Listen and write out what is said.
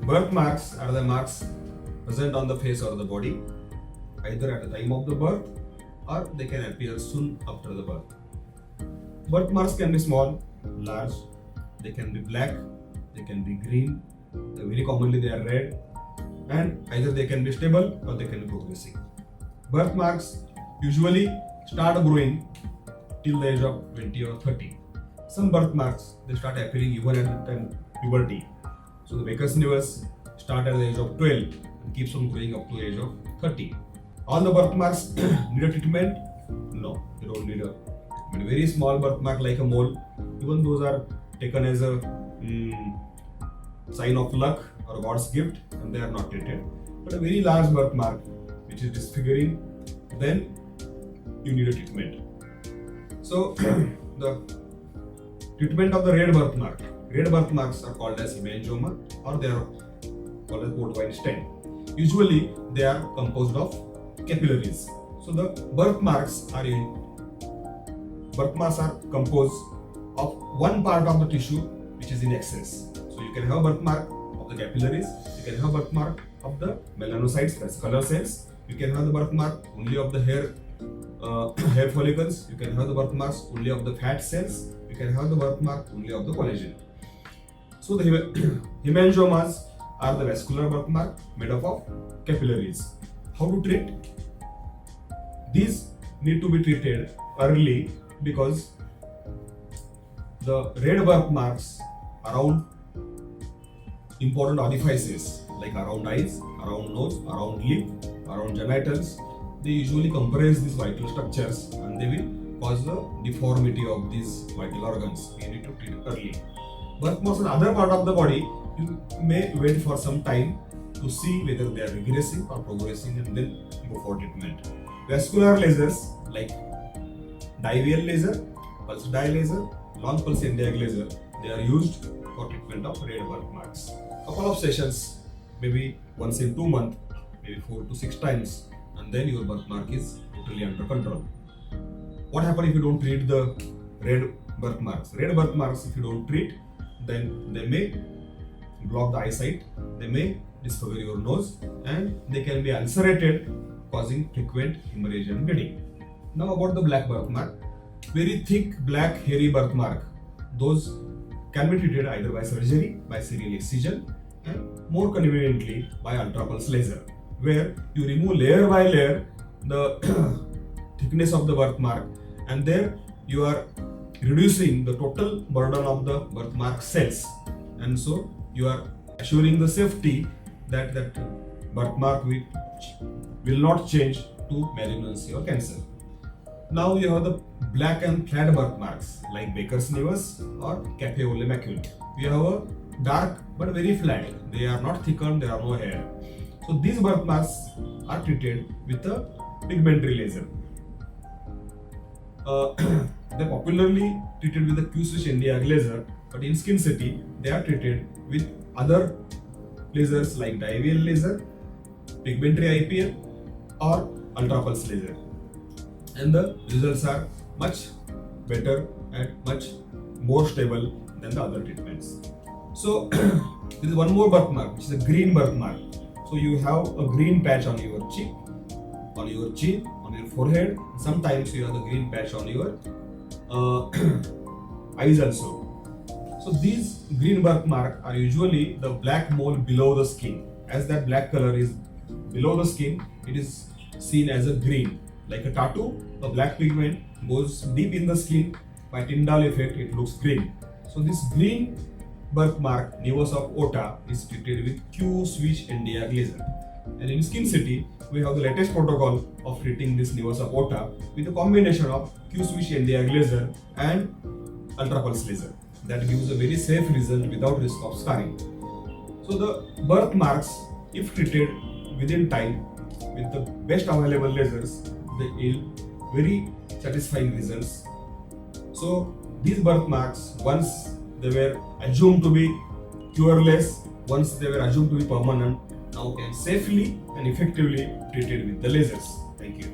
Birthmarks are the marks present on the face or the body, either at the time of the birth or they can appear soon after the birth. Birthmarks can be small, large, they can be black, they can be green, very commonly they are red, and either they can be stable or they can be progressing. Birthmarks usually start growing till the age of 20 or 30. Some birthmarks they start appearing even at the time of puberty. So the Baker's nevus start at the age of 12 and keeps on growing up to the age of 30. All the birthmarks need a treatment? No, they don't need a treatment. Very small birthmark like a mole, even those are taken as a sign of luck or God's gift and they are not treated. But a very large birthmark which is disfiguring, then you need a treatment. So the treatment of the red birthmark. Red birthmarks are called as hemangioma or they are called as port wine stain. Usually they are composed of capillaries. So the birthmarks are composed of one part of the tissue which is in excess. So you can have birthmark of the capillaries, you can have birthmark of the melanocytes, that's color cells, you can have the birthmark only of the hair follicles, you can have the birthmarks only of the fat cells, you can have the birthmark only of the collagen. So the hemangiomas are the vascular birthmark made up of capillaries. How to treat? These need to be treated early because the red birthmarks around important orifices like around eyes, around nose, around lip, around genitals, they usually compress these vital structures and they will cause the deformity of these vital organs. You need to treat early. Birthmarks on other part of the body, you may wait for some time to see whether they are regressing or progressing and then go for treatment. Vascular lasers like divial laser, pulse dye laser, long pulse NDI laser, they are used for treatment of red birthmarks. Couple of sessions, maybe once in 2 months, maybe 4 to 6 times, and then your birthmark is totally under control. What happens if you don't treat the red birthmarks? Red birthmarks, if you don't treat, then they may block the eyesight, they may disfigure your nose, and they can be ulcerated, causing frequent hemorrhage and bleeding. Now about the black birthmark. Very thick black hairy birthmark. Those can be treated either by surgery, by serial excision, and more conveniently by ultrapulse laser, where you remove layer by layer the thickness of the birthmark, and there you are reducing the total burden of the birthmark cells, and so you are assuring the safety that birthmark will not change to malignancy or cancer. Now you have the black and flat birthmarks like Baker's nevus or cafe au lait macule. You have a dark but very flat. They are not thickened, there are no hair. So these birthmarks are treated with a pigmentary laser. They are popularly treated with the Q-switch NDI laser, but in Skin City they are treated with other lasers like divial laser, pigmentary IPL, or ultrapulse laser, and the results are much better and much more stable than the other treatments. So there is one more birthmark, which is a green birthmark. So you have a green patch on your cheek, on your chin, on your forehead. Sometimes you have the green patch on your eyes also. So these green birthmarks are usually the black mole below the skin. As that black color is below the skin, it is seen as a green. Like a tattoo, the black pigment goes deep in the skin. By Tyndall effect, it looks green. So this green birthmark, nevus of Ota, is treated with Q-switch NDI laser. And in Skin City, we have the latest protocol of treating this nevus of Ota with a combination of Q-switch NDI laser and ultrapulse laser. That gives a very safe result without risk of scarring. So the birthmarks, if treated within time with the best available lasers, they yield very satisfying results. So these birthmarks, once they were assumed to be cureless, once they were assumed to be permanent, now can safely and effectively treated with the lasers. Thank you.